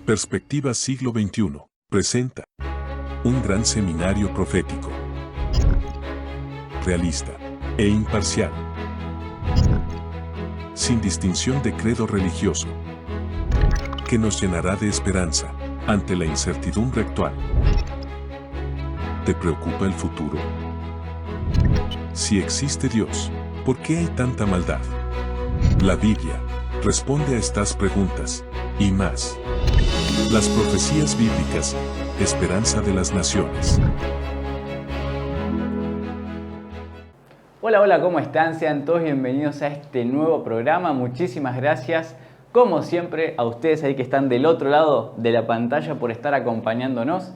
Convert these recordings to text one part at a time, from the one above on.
Perspectiva Siglo XXI presenta un gran seminario profético, realista e imparcial, sin distinción de credo religioso, que nos llenará de esperanza ante la incertidumbre actual. ¿Te preocupa el futuro? Si existe Dios, ¿por qué hay tanta maldad? La Biblia responde a estas preguntas y más. Las profecías bíblicas, esperanza de las naciones. Hola, hola, ¿cómo están? Sean todos bienvenidos a este nuevo programa. Muchísimas gracias, como siempre, a ustedes ahí que están del otro lado de la pantalla por estar acompañándonos.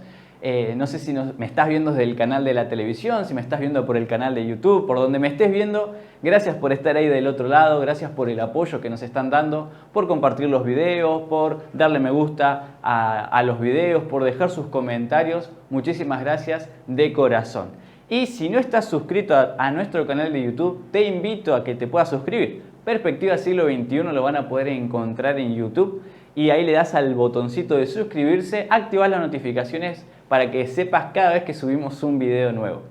No sé si me estás viendo desde el canal de la televisión, si me estás viendo por el canal de YouTube, por donde me estés viendo. Gracias por estar ahí del otro lado, gracias por el apoyo que nos están dando, por compartir los videos, por darle me gusta a los videos, por dejar sus comentarios. Muchísimas gracias de corazón. Y si no estás suscrito a nuestro canal de YouTube, te invito a que te puedas suscribir. Perspectiva Siglo XXI lo van a poder encontrar en YouTube y ahí le das al botoncito de suscribirse, activas las notificaciones para que sepas cada vez que subimos un video nuevo.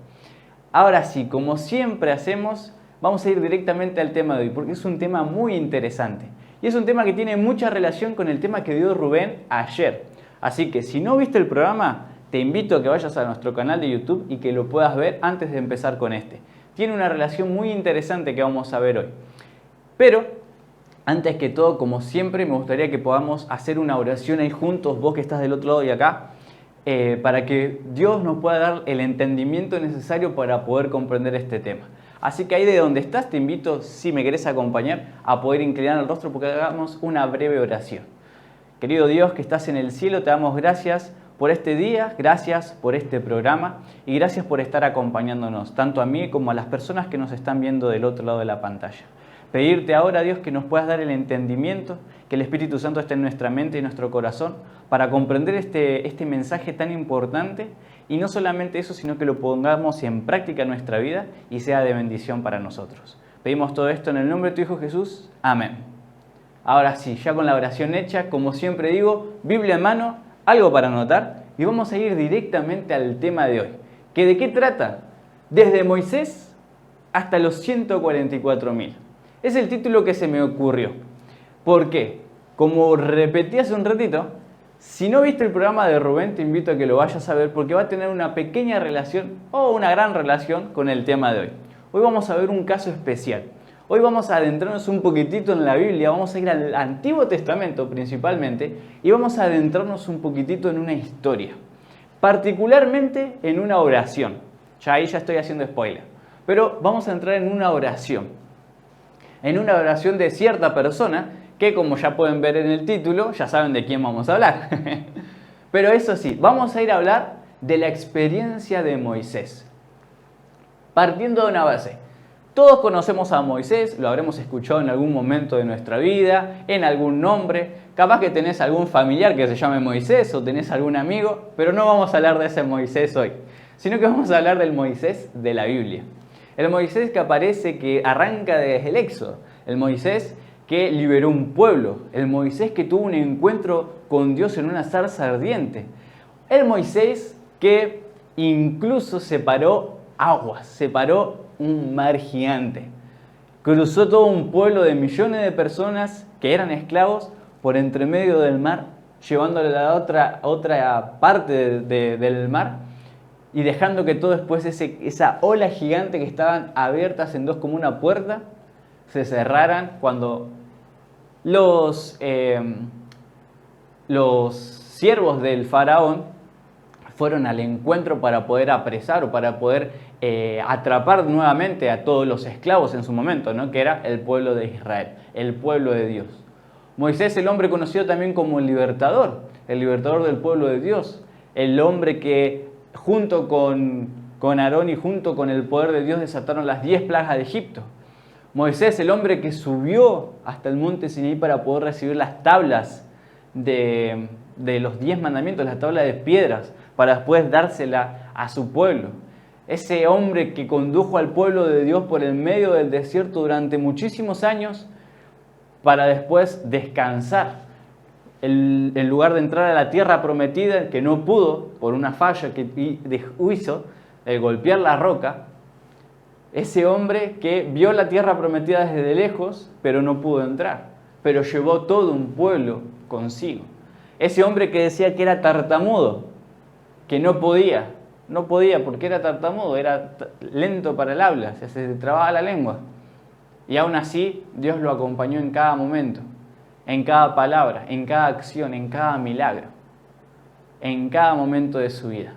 Ahora sí, como siempre hacemos, vamos a ir directamente al tema de hoy porque es un tema muy interesante. Y es un tema que tiene mucha relación con el tema que dio Rubén ayer. Así que si no viste el programa, te invito a que vayas a nuestro canal de YouTube y que lo puedas ver antes de empezar con este. Tiene una relación muy interesante que vamos a ver hoy. Pero, antes que todo, como siempre, me gustaría que podamos hacer una oración ahí juntos, vos que estás del otro lado y acá, para que Dios nos pueda dar el entendimiento necesario para poder comprender este tema. Así que ahí de donde estás, te invito, si me querés acompañar, a poder inclinar el rostro porque hagamos una breve oración. Querido Dios que estás en el cielo, te damos gracias por este día, gracias por este programa y gracias por estar acompañándonos, tanto a mí como a las personas que nos están viendo del otro lado de la pantalla. Pedirte ahora, Dios, que nos puedas dar el entendimiento, que el Espíritu Santo esté en nuestra mente y nuestro corazón para comprender este mensaje tan importante y no solamente eso, sino que lo pongamos en práctica en nuestra vida y sea de bendición para nosotros. Pedimos todo esto en el nombre de tu Hijo Jesús. Amén. Ahora sí, ya con la oración hecha, como siempre digo, Biblia en mano, algo para anotar y vamos a ir directamente al tema de hoy. ¿Que de qué trata? Desde Moisés hasta los 144.000. Es el título que se me ocurrió. ¿Por qué? Como repetí hace un ratito, si no viste el programa de Rubén, te invito a que lo vayas a ver porque va a tener una pequeña relación o una gran relación con el tema de hoy. Hoy vamos a ver un caso especial. Hoy vamos a adentrarnos un poquitito en la Biblia, vamos a ir al Antiguo Testamento principalmente y vamos a adentrarnos un poquitito en una historia, particularmente en una oración. Ya ahí ya estoy haciendo spoiler, pero vamos a entrar en una oración de cierta persona que, como ya pueden ver en el título, ya saben de quién vamos a hablar. Pero eso sí, vamos a ir a hablar de la experiencia de Moisés, partiendo de una base. Todos conocemos a Moisés, lo habremos escuchado en algún momento de nuestra vida, en algún nombre. Capaz que tenés algún familiar que se llame Moisés o tenés algún amigo, pero no vamos a hablar de ese Moisés hoy, sino que vamos a hablar del Moisés de la Biblia. El Moisés que aparece, que arranca desde el Éxodo. El Moisés que liberó un pueblo. El Moisés que tuvo un encuentro con Dios en una zarza ardiente. El Moisés que incluso separó aguas, separó un mar gigante. Cruzó todo un pueblo de millones de personas que eran esclavos por entre medio del mar, llevándole a la otra parte del mar y dejando que todo después esa ola gigante que estaban abiertas en dos como una puerta se cerraran cuando los siervos del faraón fueron al encuentro para poder apresar o para poder atrapar nuevamente a todos los esclavos en su momento, ¿no? Que era el pueblo de Israel, el pueblo de Dios. Moisés, el hombre conocido también como el libertador del pueblo de Dios, el hombre que junto con Aarón y junto con el poder de Dios desataron las 10 plagas de Egipto. Moisés, el hombre que subió hasta el monte Sinaí para poder recibir las tablas de los 10 mandamientos, las tablas de piedras, para después dársela a su pueblo. Ese hombre que condujo al pueblo de Dios por el medio del desierto durante muchísimos años para después descansar. en lugar de entrar a la tierra prometida, que no pudo por una falla que hizo, el golpear la roca, ese hombre que vio la tierra prometida desde lejos, pero no pudo entrar, pero llevó todo un pueblo consigo. Ese hombre que decía que era tartamudo, que no podía porque era tartamudo, era lento para el habla, se trababa la lengua. Y aún así, Dios lo acompañó en cada momento, en cada palabra, en cada acción, en cada milagro, en cada momento de su vida.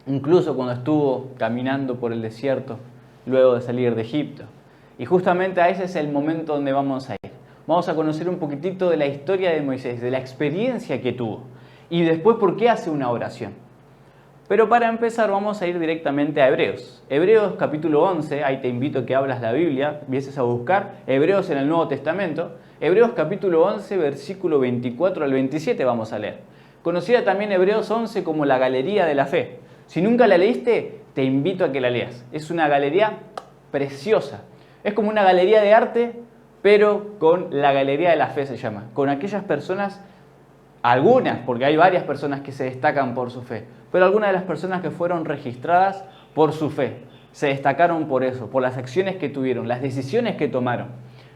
Incluso cuando estuvo caminando por el desierto, luego de salir de Egipto. Y justamente a ese es el momento donde vamos a ir. Vamos a conocer un poquitito de la historia de Moisés, de la experiencia que tuvo. Y después por qué hace una oración. Pero para empezar vamos a ir directamente a Hebreos. Hebreos capítulo 11, ahí te invito a que abras la Biblia, empieces a buscar Hebreos en el Nuevo Testamento. Hebreos capítulo 11, versículo 24 al 27 vamos a leer. Conocida también Hebreos 11 como la Galería de la Fe. Si nunca la leíste, te invito a que la leas. Es una galería preciosa. Es como una galería de arte, pero con la Galería de la Fe se llama. Con aquellas personas, algunas, porque hay varias personas que se destacan por su fe, pero algunas de las personas que fueron registradas por su fe, se destacaron por eso, por las acciones que tuvieron, las decisiones que tomaron.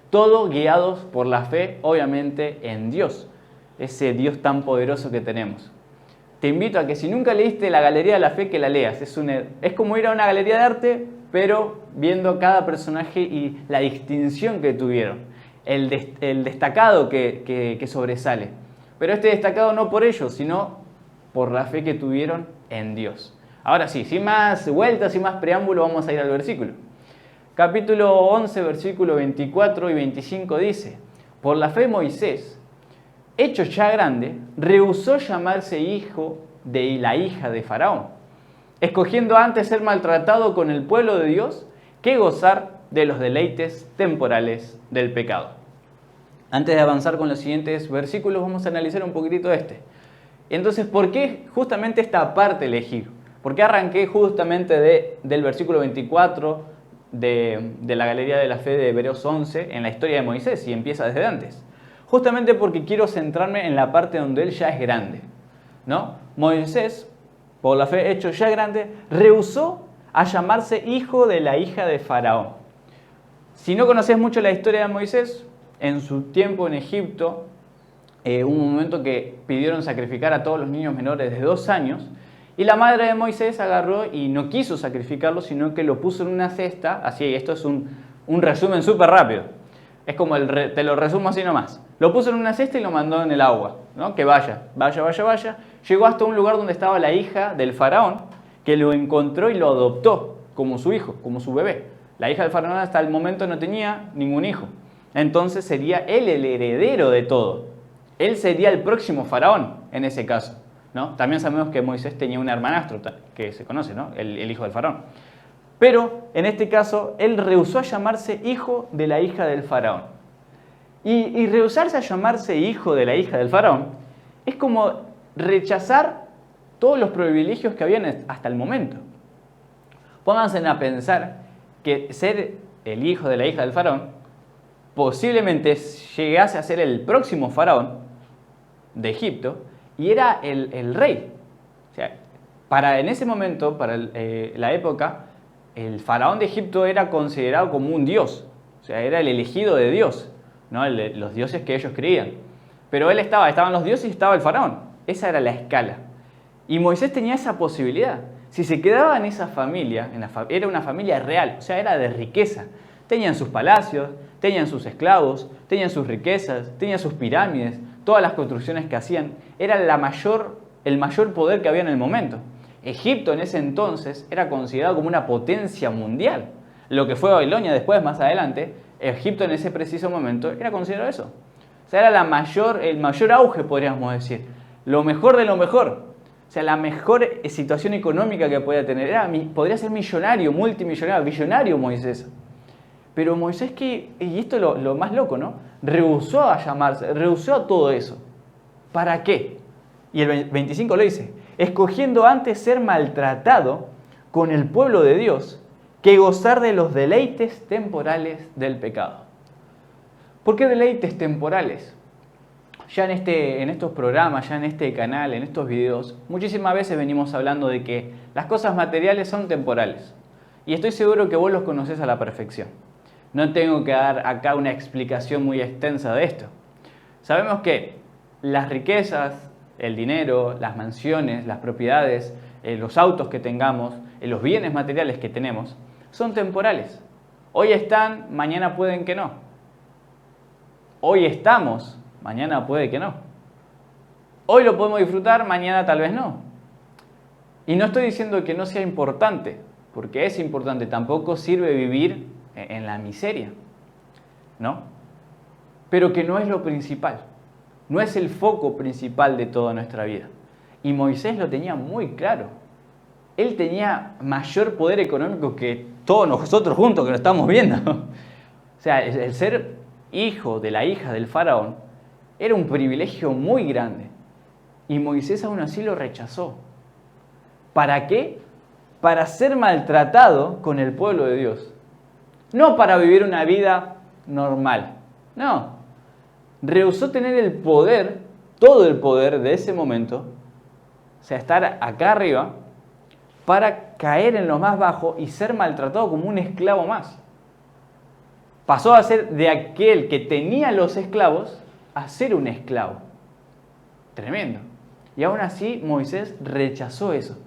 Todo guiados por la fe, obviamente, en Dios, ese Dios tan poderoso que tenemos. Te invito a que si nunca leíste la Galería de la Fe, que la leas. Es como ir a una galería de arte, pero viendo cada personaje y la distinción que tuvieron, el destacado que sobresale. Pero este destacado no por ellos, sino por la fe que tuvieron en Dios. Ahora sí, sin más vueltas, sin más preámbulo, vamos a ir al versículo. Capítulo 11, versículo 24 y 25 dice: por la fe Moisés, hecho ya grande, rehusó llamarse hijo de la hija de Faraón, escogiendo antes ser maltratado con el pueblo de Dios que gozar de los deleites temporales del pecado. Antes de avanzar con los siguientes versículos, vamos a analizar un poquitito este. Entonces, ¿por qué justamente esta parte elegí? ¿Por qué arranqué justamente del versículo 24 de la Galería de la Fe de Hebreos 11 en la historia de Moisés y empieza desde antes? Justamente porque quiero centrarme en la parte donde él ya es grande, ¿no? Moisés, por la fe hecho ya grande, rehusó a llamarse hijo de la hija de Faraón. Si no conoces mucho la historia de Moisés, en su tiempo en Egipto, hubo un momento que pidieron sacrificar a todos los niños menores de 2 años, y la madre de Moisés agarró y no quiso sacrificarlo, sino que lo puso en una cesta. Así, esto es un resumen súper rápido. Es como te lo resumo así nomás. Lo puso en una cesta y lo mandó en el agua, ¿no? Que vaya. Llegó hasta un lugar donde estaba la hija del faraón, que lo encontró y lo adoptó como su hijo, como su bebé. La hija del faraón hasta el momento no tenía ningún hijo. Entonces sería él el heredero de todo. Él sería el próximo faraón en ese caso, ¿no? También sabemos que Moisés tenía un hermanastro que se conoce, ¿no? El hijo del faraón. Pero en este caso, él rehusó a llamarse hijo de la hija del faraón. Y rehusarse a llamarse hijo de la hija del faraón es como rechazar todos los privilegios que habían hasta el momento. Pónganse a pensar que ser el hijo de la hija del faraón posiblemente llegase a ser el próximo faraón de Egipto y era el rey. O sea, en ese momento, para la época, el faraón de Egipto era considerado como un dios. O sea, era el elegido de Dios, ¿no? Los dioses que ellos creían. Pero estaban los dioses y estaba el faraón. Esa era la escala. Y Moisés tenía esa posibilidad. Si se quedaba en esa familia, era una familia real, o sea, era de riqueza. Tenían sus palacios, tenían sus esclavos, tenían sus riquezas, tenían sus pirámides, todas las construcciones que hacían. Era el mayor poder que había en el momento. Egipto en ese entonces era considerado como una potencia mundial. Lo que fue Babilonia después, más adelante, Egipto en ese preciso momento era considerado eso. O sea, era el mayor auge, podríamos decir. Lo mejor de lo mejor. O sea, la mejor situación económica que podía tener. Podría ser millonario, multimillonario, billonario Moisés. Pero Moisés, y esto es lo más loco, ¿no? Rehusó a llamarse, rehusó a todo eso. ¿Para qué? Y el 25 lo dice: escogiendo antes ser maltratado con el pueblo de Dios que gozar de los deleites temporales del pecado. ¿Por qué deleites temporales? Ya en estos programas, ya en este canal, en estos videos, muchísimas veces venimos hablando de que las cosas materiales son temporales. Y estoy seguro que vos los conocés a la perfección. No tengo que dar acá una explicación muy extensa de esto. Sabemos que las riquezas, el dinero, las mansiones, las propiedades, los autos que tengamos, los bienes materiales que tenemos, son temporales. Hoy están, mañana pueden que no. Hoy estamos, mañana puede que no. Hoy lo podemos disfrutar, mañana tal vez no. Y no estoy diciendo que no sea importante, porque es importante. Tampoco sirve vivir en la miseria, ¿no? Pero que no es lo principal. No es el foco principal de toda nuestra vida. Y Moisés lo tenía muy claro. Él tenía mayor poder económico que todos nosotros juntos que lo estamos viendo. O sea, el ser hijo de la hija del faraón era un privilegio muy grande. Y Moisés aún así lo rechazó. ¿Para qué? Para ser maltratado con el pueblo de Dios. No para vivir una vida normal. No. Rehusó tener el poder, todo el poder de ese momento, o sea, estar acá arriba, para caer en lo más bajo y ser maltratado como un esclavo más. Pasó a ser de aquel que tenía los esclavos a ser un esclavo. Tremendo. Y aún así Moisés rechazó eso.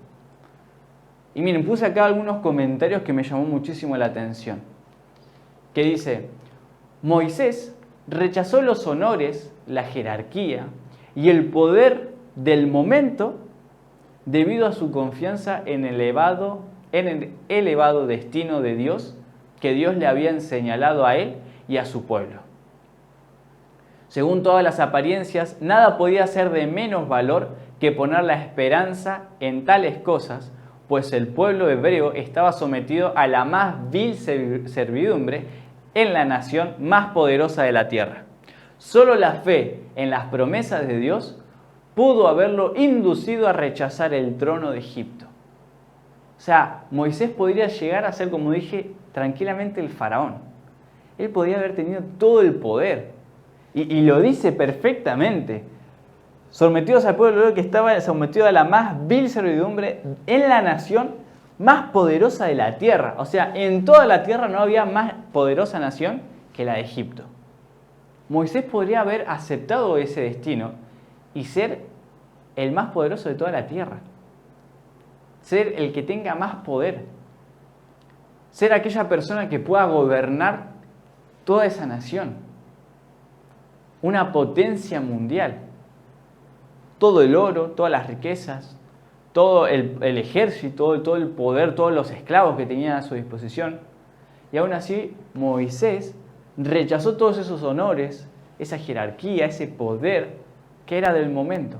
Y miren, puse acá algunos comentarios que me llamó muchísimo la atención. Que dice, Moisés rechazó los honores, la jerarquía y el poder del momento debido a su confianza en el elevado destino de Dios que Dios le había señalado a él y a su pueblo. Según todas las apariencias, nada podía ser de menos valor que poner la esperanza en tales cosas, pues el pueblo hebreo estaba sometido a la más vil servidumbre en la nación más poderosa de la tierra. Solo la fe en las promesas de Dios pudo haberlo inducido a rechazar el trono de Egipto. O sea, Moisés podría llegar a ser, como dije, tranquilamente el faraón. Él podría haber tenido todo el poder. Y lo dice perfectamente. Sometidos al pueblo que estaba sometido a la más vil servidumbre en la nación más poderosa de la tierra. O sea, en toda la tierra no había más poderosa nación que la de Egipto. Moisés podría haber aceptado ese destino y ser el más poderoso de toda la tierra. Ser el que tenga más poder. Ser aquella persona que pueda gobernar toda esa nación. Una potencia mundial. Todo el oro, todas las riquezas, todo el ejército, todo el poder, todos los esclavos que tenía a su disposición. Y aún así, Moisés rechazó todos esos honores, esa jerarquía, ese poder que era del momento.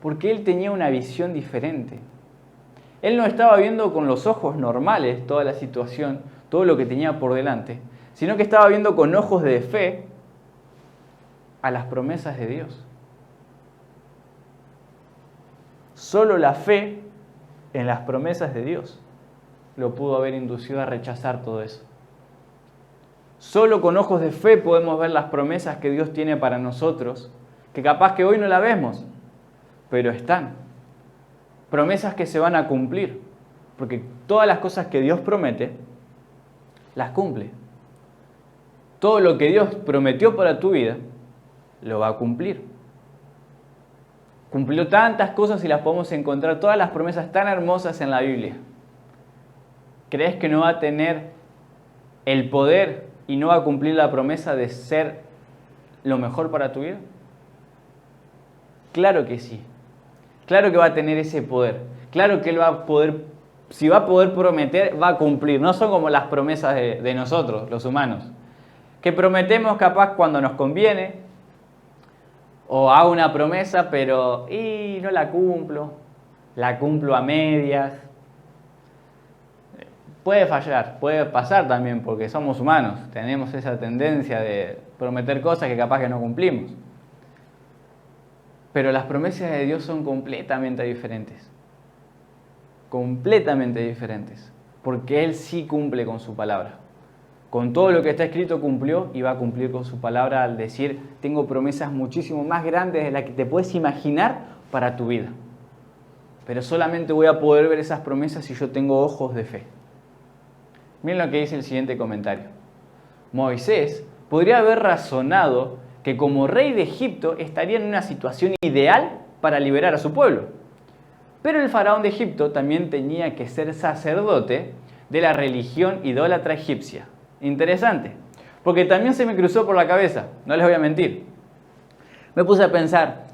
Porque él tenía una visión diferente. Él no estaba viendo con los ojos normales toda la situación, todo lo que tenía por delante, sino que estaba viendo con ojos de fe a las promesas de Dios. Solo la fe en las promesas de Dios lo pudo haber inducido a rechazar todo eso. Solo con ojos de fe podemos ver las promesas que Dios tiene para nosotros, que capaz que hoy no las vemos, pero están. Promesas que se van a cumplir, porque todas las cosas que Dios promete, las cumple. Todo lo que Dios prometió para tu vida, lo va a cumplir. Cumplió tantas cosas y las podemos encontrar, todas las promesas tan hermosas en la Biblia. ¿Crees que no va a tener el poder y no va a cumplir la promesa de ser lo mejor para tu vida? Claro que sí. Claro que va a tener ese poder. Claro que Él va a poder, si va a poder prometer, va a cumplir. No son como las promesas de nosotros, los humanos, que prometemos capaz cuando nos conviene, o hago una promesa, pero no la cumplo a medias. Puede fallar, puede pasar también, porque somos humanos, tenemos esa tendencia de prometer cosas que capaz que no cumplimos. Pero las promesas de Dios son completamente diferentes. Completamente diferentes. Porque Él sí cumple con su palabra. con todo lo que está escrito cumplió y va a cumplir con su palabra al decir, tengo promesas muchísimo más grandes de las que te puedes imaginar para tu vida. Pero solamente voy a poder ver esas promesas si yo tengo ojos de fe. Miren lo que dice el siguiente comentario. Moisés podría haber razonado que como rey de Egipto estaría en una situación ideal para liberar a su pueblo. Pero el faraón de Egipto también tenía que ser sacerdote de la religión idólatra egipcia. Interesante, porque también se me cruzó por la cabeza, no les voy a mentir. Me puse a pensar,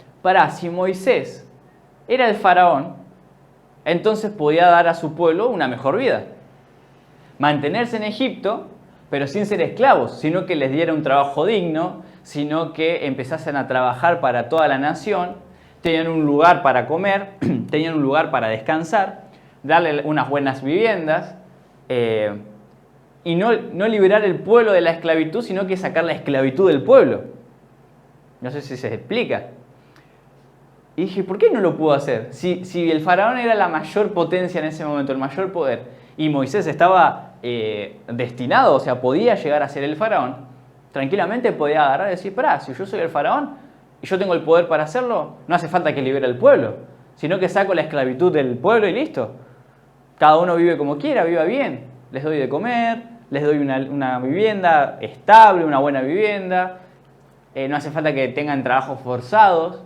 si Moisés era el faraón, entonces podía dar a su pueblo una mejor vida. Mantenerse en Egipto, pero sin ser esclavos, sino que les diera un trabajo digno, sino que empezasen a trabajar para toda la nación, tenían un lugar para comer, tenían un lugar para descansar, darle unas buenas viviendas, y no liberar el pueblo de la esclavitud, sino que sacar la esclavitud del pueblo. No sé si se explica. Y dije, ¿por qué no lo pudo hacer? Si el faraón era la mayor potencia en ese momento, el mayor poder, y Moisés estaba destinado, o sea, podía llegar a ser el faraón, tranquilamente podía agarrar y decir, si yo soy el faraón y yo tengo el poder para hacerlo, no hace falta que libere al pueblo, sino que saco la esclavitud del pueblo y listo. Cada uno vive como quiera, viva bien. Les doy de comer, les doy una vivienda estable, una buena vivienda. No hace falta que tengan trabajos forzados.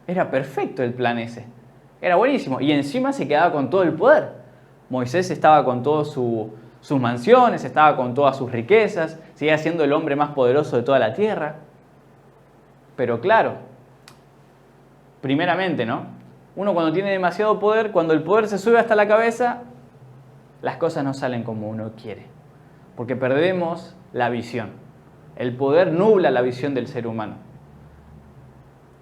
Era perfecto el plan ese. Era buenísimo. Y encima se quedaba con todo el poder. Moisés estaba con todas sus mansiones, estaba con todas sus riquezas, seguía siendo el hombre más poderoso de toda la tierra. Pero claro, primeramente, ¿no? Uno cuando tiene demasiado poder, cuando el poder se sube hasta la cabeza, las cosas no salen como uno quiere. Porque perdemos la visión. El poder nubla la visión del ser humano.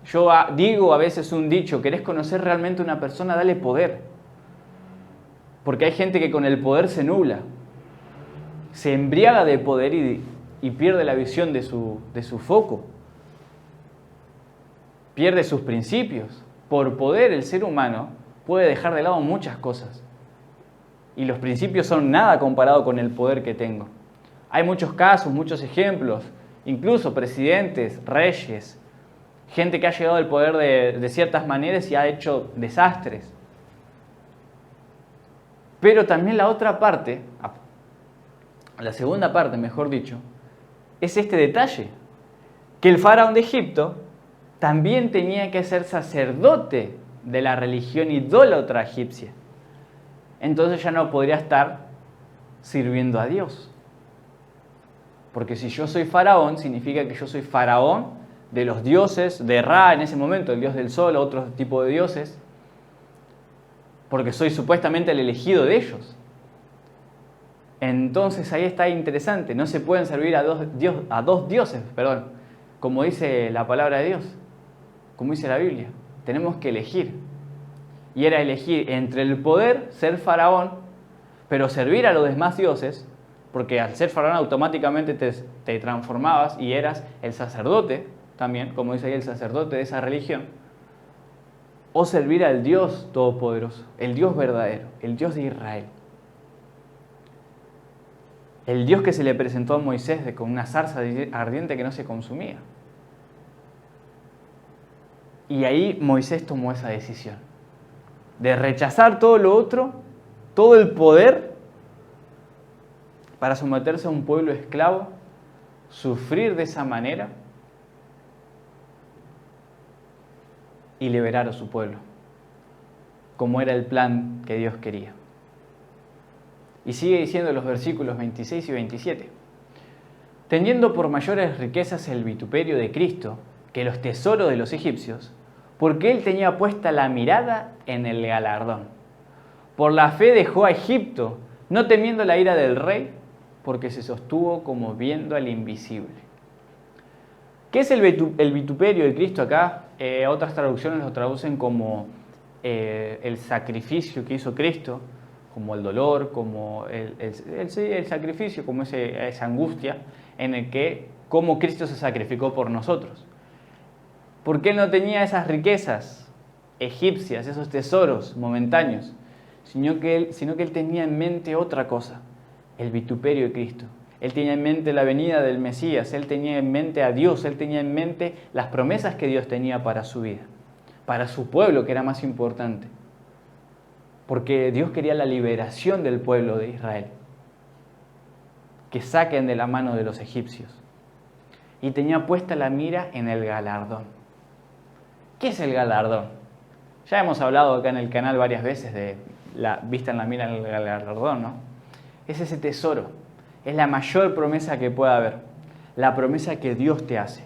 Yo digo a veces un dicho, ¿querés conocer realmente a una persona? Dale poder. Porque hay gente que con el poder se nubla. Se embriaga de poder y pierde la visión de su foco. Pierde sus principios. Por poder el ser humano puede dejar de lado muchas cosas. Y los principios son nada comparado con el poder que tengo. Hay muchos casos, muchos ejemplos, incluso presidentes, reyes, gente que ha llegado al poder de ciertas maneras y ha hecho desastres. Pero también la otra parte, la segunda parte, mejor dicho, es este detalle, que el faraón de Egipto también tenía que ser sacerdote de la religión idólatra egipcia. Entonces ya no podría estar sirviendo a Dios. Porque si yo soy faraón, significa que yo soy faraón de los dioses, de Ra en ese momento, el dios del sol, otro tipo de dioses, porque soy supuestamente el elegido de ellos. Entonces ahí está interesante, no se pueden servir a dos dioses, como dice la palabra de Dios, como dice la Biblia. Tenemos que elegir. Y era elegir entre el poder, ser faraón, pero servir a los demás dioses, porque al ser faraón automáticamente te transformabas y eras el sacerdote, también, como dice ahí, el sacerdote de esa religión, o servir al Dios Todopoderoso, el Dios verdadero, el Dios de Israel. El Dios que se le presentó a Moisés con una zarza ardiente que no se consumía. Y ahí Moisés tomó esa decisión de rechazar todo lo otro, todo el poder, para someterse a un pueblo esclavo, sufrir de esa manera y liberar a su pueblo, como era el plan que Dios quería. Y sigue diciendo los versículos 26 y 27. Teniendo por mayores riquezas el vituperio de Cristo que los tesoros de los egipcios, porque él tenía puesta la mirada en el galardón. Por la fe dejó a Egipto, no temiendo la ira del rey, porque se sostuvo como viendo al invisible. ¿Qué es el vituperio de Cristo acá? Otras traducciones lo traducen como el sacrificio que hizo Cristo, como el dolor, como el sacrificio, como esa angustia en el que, como Cristo se sacrificó por nosotros. Porque él no tenía esas riquezas egipcias, esos tesoros momentáneos, sino que él tenía en mente otra cosa, el vituperio de Cristo, Él tenía en mente la venida del Mesías, él tenía en mente a Dios, él tenía en mente las promesas que Dios tenía para su vida, para su pueblo, que era más importante. Porque Dios quería la liberación del pueblo de Israel, que saquen de la mano de los egipcios. Y tenía puesta la mira en el galardón. ¿Qué es el galardón? Ya hemos hablado acá en el canal varias veces de la vista en la mira en el galardón, ¿no? Es ese tesoro, es la mayor promesa que pueda haber, la promesa que Dios te hace.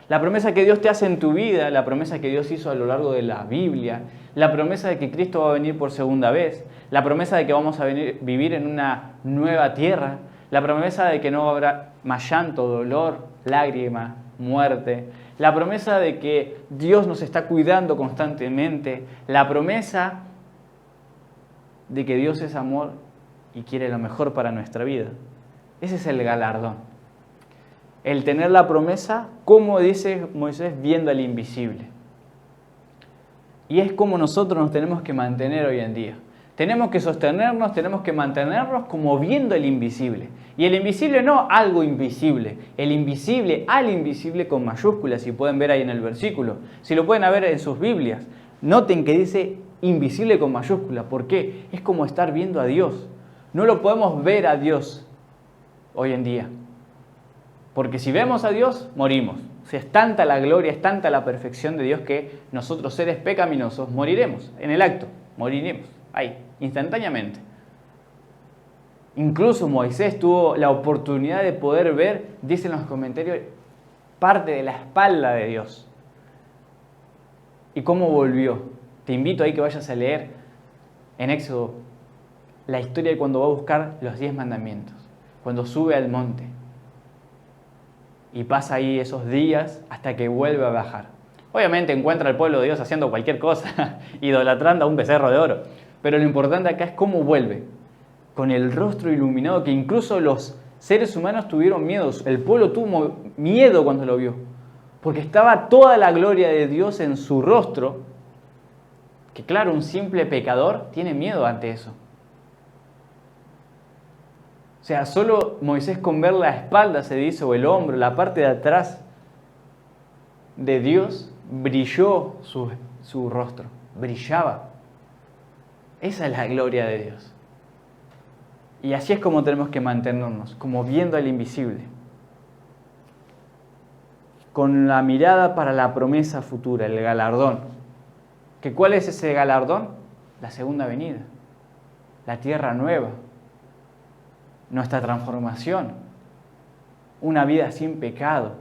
La promesa que Dios te hace en tu vida, la promesa que Dios hizo a lo largo de la Biblia, la promesa de que Cristo va a venir por segunda vez, la promesa de que vamos a vivir en una nueva tierra, la promesa de que no habrá más llanto, dolor, lágrima, muerte, la promesa de que Dios nos está cuidando constantemente, la promesa de que Dios es amor y quiere lo mejor para nuestra vida. Ese es el galardón. El tener la promesa, como dice Moisés, viendo al invisible. Y es como nosotros nos tenemos que mantener hoy en día. Tenemos que sostenernos, tenemos que mantenernos como viendo el invisible. Y el invisible no algo invisible, el invisible al invisible con mayúsculas, si pueden ver ahí en el versículo. Si lo pueden ver en sus Biblias, noten que dice invisible con mayúsculas. ¿Por qué? Es como estar viendo a Dios. No lo podemos ver a Dios hoy en día. Porque si vemos a Dios, morimos. O sea, es tanta la gloria, es tanta la perfección de Dios que nosotros, seres pecaminosos, moriremos en el acto. Moriremos ahí, instantáneamente. Incluso Moisés tuvo la oportunidad de poder ver, dicen los comentarios, parte de la espalda de Dios. ¿Y cómo volvió? Te invito ahí que vayas a leer en Éxodo la historia de cuando va a buscar los 10 mandamientos, cuando sube al monte. Y pasa ahí esos días hasta que vuelve a bajar. Obviamente encuentra al pueblo de Dios haciendo cualquier cosa, idolatrando a un becerro de oro. Pero lo importante acá es cómo vuelve, con el rostro iluminado, que incluso los seres humanos tuvieron miedo. El pueblo tuvo miedo cuando lo vio, porque estaba toda la gloria de Dios en su rostro, que claro, un simple pecador tiene miedo ante eso. O sea, solo Moisés con ver la espalda, se dice, o el hombro, la parte de atrás de Dios, brilló su rostro, brillaba. Esa es la gloria de Dios. Y así es como tenemos que mantenernos, como viendo al invisible. Con la mirada para la promesa futura, el galardón. ¿Cuál es ese galardón? La segunda venida, la tierra nueva. Nuestra transformación, una vida sin pecado,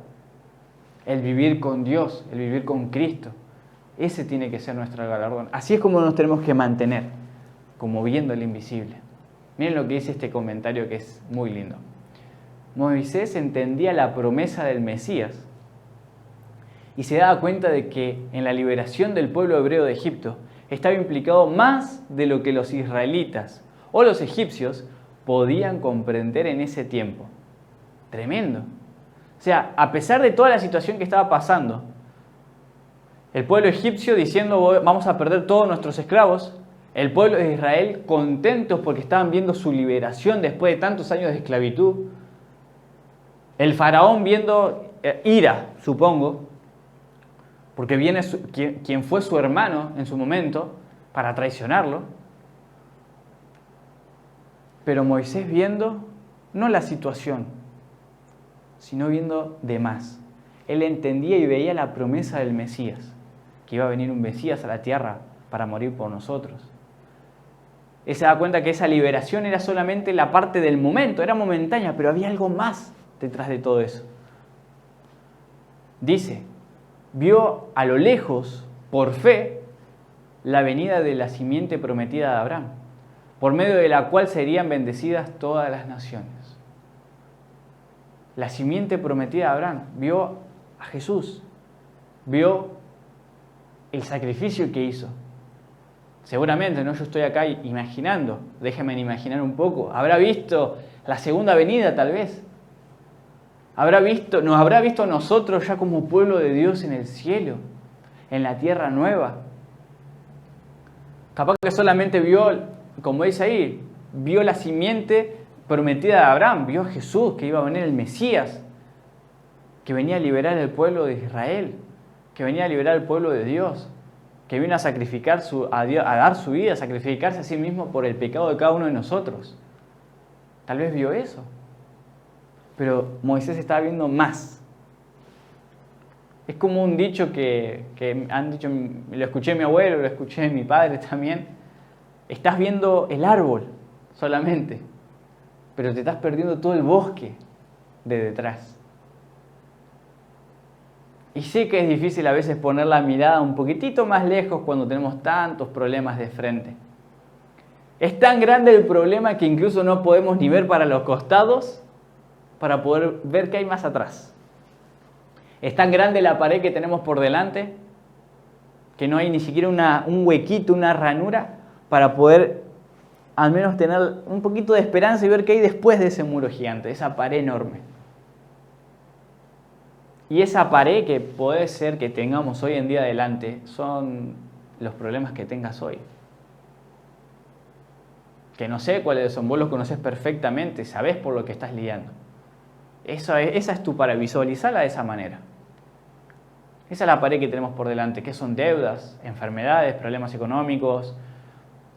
el vivir con Dios, el vivir con Cristo. Ese tiene que ser nuestro galardón. Así es como nos tenemos que mantener, como viendo el invisible. Miren lo que dice este comentario que es muy lindo. Moisés entendía la promesa del Mesías y se daba cuenta de que en la liberación del pueblo hebreo de Egipto estaba implicado más de lo que los israelitas o los egipcios podían comprender en ese tiempo. Tremendo. O sea, a pesar de toda la situación que estaba pasando, el pueblo egipcio diciendo vamos a perder todos nuestros esclavos, el pueblo de Israel contentos porque estaban viendo su liberación después de tantos años de esclavitud, el faraón viendo ira, supongo, porque viene quien fue su hermano en su momento para traicionarlo. Pero Moisés viendo no la situación, sino viendo de más. Él entendía y veía la promesa del Mesías, que iba a venir un Mesías a la tierra para morir por nosotros. Él se da cuenta que esa liberación era solamente la parte del momento, era momentánea, pero había algo más detrás de todo eso. Dice, vio a lo lejos, por fe, la venida de la simiente prometida de Abraham, por medio de la cual serían bendecidas todas las naciones. La simiente prometida de Abraham vio a Jesús, vio el sacrificio que hizo. Seguramente, ¿no? Yo estoy acá imaginando, déjenme imaginar un poco, habrá visto la segunda venida tal vez, nos habrá visto a nosotros ya como pueblo de Dios en el cielo, en la tierra nueva. Capaz que solamente vio, como dice ahí, vio la simiente prometida de Abraham, vio a Jesús, que iba a venir el Mesías, que venía a liberar el pueblo de Israel, que venía a liberar el pueblo de Dios, que vino a sacrificar a dar su vida, a sacrificarse a sí mismo por el pecado de cada uno de nosotros. Tal vez vio eso. Pero Moisés estaba viendo más. Es como un dicho que han dicho, lo escuché de mi abuelo, lo escuché de mi padre también. Estás viendo el árbol solamente, pero te estás perdiendo todo el bosque de detrás. Y sé que es difícil a veces poner la mirada un poquitito más lejos cuando tenemos tantos problemas de frente. Es tan grande el problema que incluso no podemos ni ver para los costados para poder ver qué hay más atrás. Es tan grande la pared que tenemos por delante que no hay ni siquiera un huequito, una ranura para poder al menos tener un poquito de esperanza y ver qué hay después de ese muro gigante, esa pared enorme. Y esa pared que puede ser que tengamos hoy en día delante son los problemas que tengas hoy. Que no sé cuáles son, vos los conoces perfectamente, sabés por lo que estás lidiando. Esa es tu para visualizarla de esa manera. Esa es la pared que tenemos por delante, que son deudas, enfermedades, problemas económicos,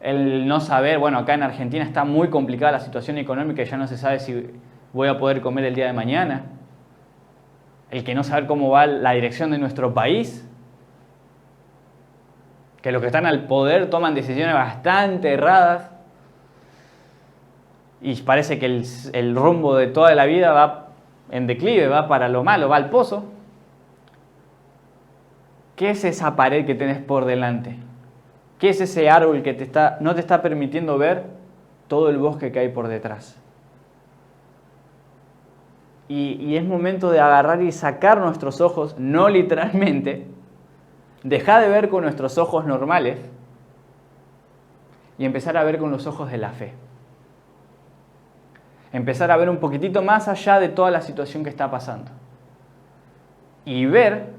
el no saber, bueno, acá en Argentina está muy complicada la situación económica y ya no se sabe si voy a poder comer el día de mañana. El que no saber cómo va la dirección de nuestro país, que los que están al poder toman decisiones bastante erradas y parece que el rumbo de toda la vida va en declive, va para lo malo, va al pozo. ¿Qué es esa pared que tenés por delante? ¿Qué es ese árbol que no te está permitiendo ver todo el bosque que hay por detrás? Y es momento de agarrar y sacar nuestros ojos, no literalmente, dejar de ver con nuestros ojos normales y empezar a ver con los ojos de la fe. Empezar a ver un poquitito más allá de toda la situación que está pasando. Y ver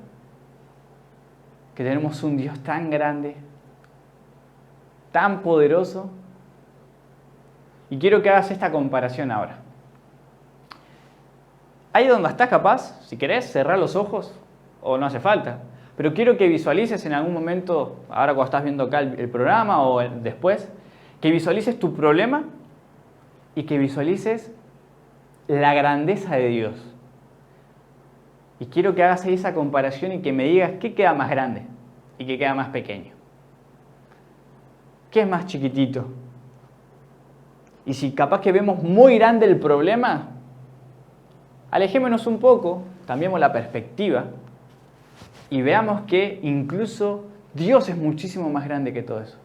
que tenemos un Dios tan grande, tan poderoso. Y quiero que hagas esta comparación ahora. Ahí donde estás capaz, si querés, cerrar los ojos, o no hace falta. Pero quiero que visualices en algún momento, ahora cuando estás viendo acá el programa o después, que visualices tu problema y que visualices la grandeza de Dios. Y quiero que hagas ahí esa comparación y que me digas qué queda más grande y qué queda más pequeño. ¿Qué es más chiquitito? Y si capaz que vemos muy grande el problema, alejémonos un poco, cambiemos la perspectiva y veamos que incluso Dios es muchísimo más grande que todo eso.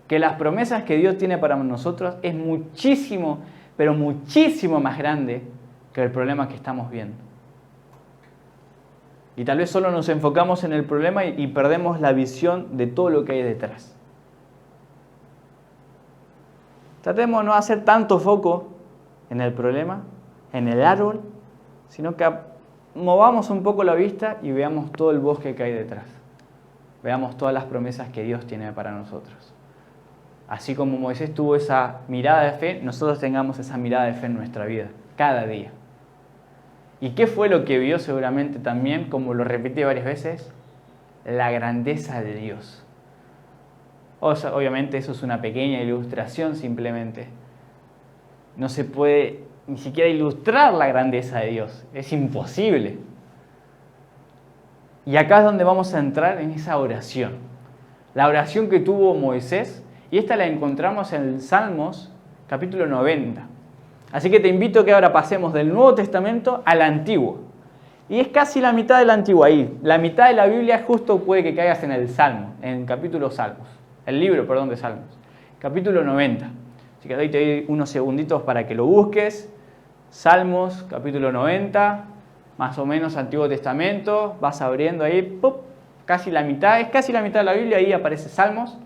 Que las promesas que Dios tiene para nosotros es muchísimo, pero muchísimo más grande que el problema que estamos viendo. Y tal vez solo nos enfocamos en el problema y perdemos la visión de todo lo que hay detrás. Tratemos de no hacer tanto foco en el problema, en el árbol, sino que movamos un poco la vista y veamos todo el bosque que hay detrás. Veamos todas las promesas que Dios tiene para nosotros. Así como Moisés tuvo esa mirada de fe, nosotros tengamos esa mirada de fe en nuestra vida, cada día. ¿Y qué fue lo que vio seguramente también, como lo repetí varias veces? La grandeza de Dios. O sea, obviamente eso es una pequeña ilustración simplemente. No se puede ni siquiera ilustrar la grandeza de Dios. Es imposible. Y acá es donde vamos a entrar en esa oración. La oración que tuvo Moisés, y esta la encontramos en el Salmos capítulo 90. Así que te invito a que ahora pasemos del Nuevo Testamento al Antiguo. Y es casi la mitad del Antiguo ahí. La mitad de la Biblia justo puede que caigas en el Salmo, en el capítulo Salmos. El libro, perdón, de Salmos. Capítulo 90. Así que ahí te doy unos segunditos para que lo busques. Salmos, capítulo 90, más o menos Antiguo Testamento. Vas abriendo ahí, ¡pup! Casi la mitad, es casi la mitad de la Biblia, ahí aparece Salmos.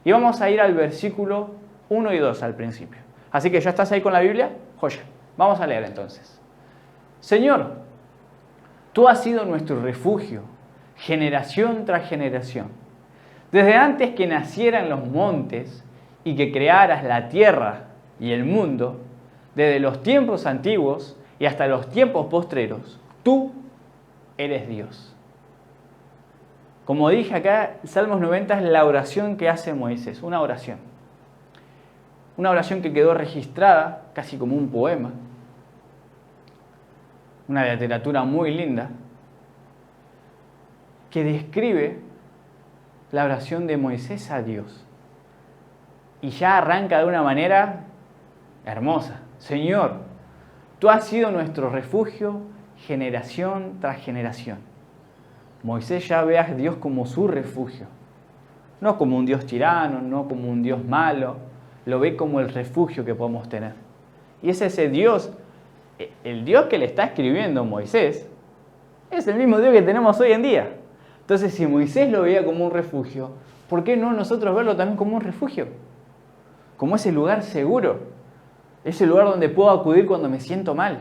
Y vamos a ir al versículo 1 y 2 al principio. Así que ya estás ahí con la Biblia, joya. Vamos a leer entonces. Señor, tú has sido nuestro refugio, generación tras generación. Desde antes que nacieran los montes y que crearas la tierra y el mundo, desde los tiempos antiguos y hasta los tiempos postreros, tú eres Dios. Como dije acá, Salmos 90 es la oración que hace Moisés, una oración. Una oración que quedó registrada casi como un poema. Una literatura muy linda que describe la oración de Moisés a Dios. Y ya arranca de una manera hermosa. Señor, tú has sido nuestro refugio generación tras generación. Moisés ya ve a Dios como su refugio. No como un Dios tirano, no como un Dios malo. Lo ve como el refugio que podemos tener. Y es ese Dios, el Dios que le está escribiendo Moisés, es el mismo Dios que tenemos hoy en día. Entonces, si Moisés lo veía como un refugio, ¿por qué no nosotros verlo también como un refugio? Como ese lugar seguro, ese lugar donde puedo acudir cuando me siento mal.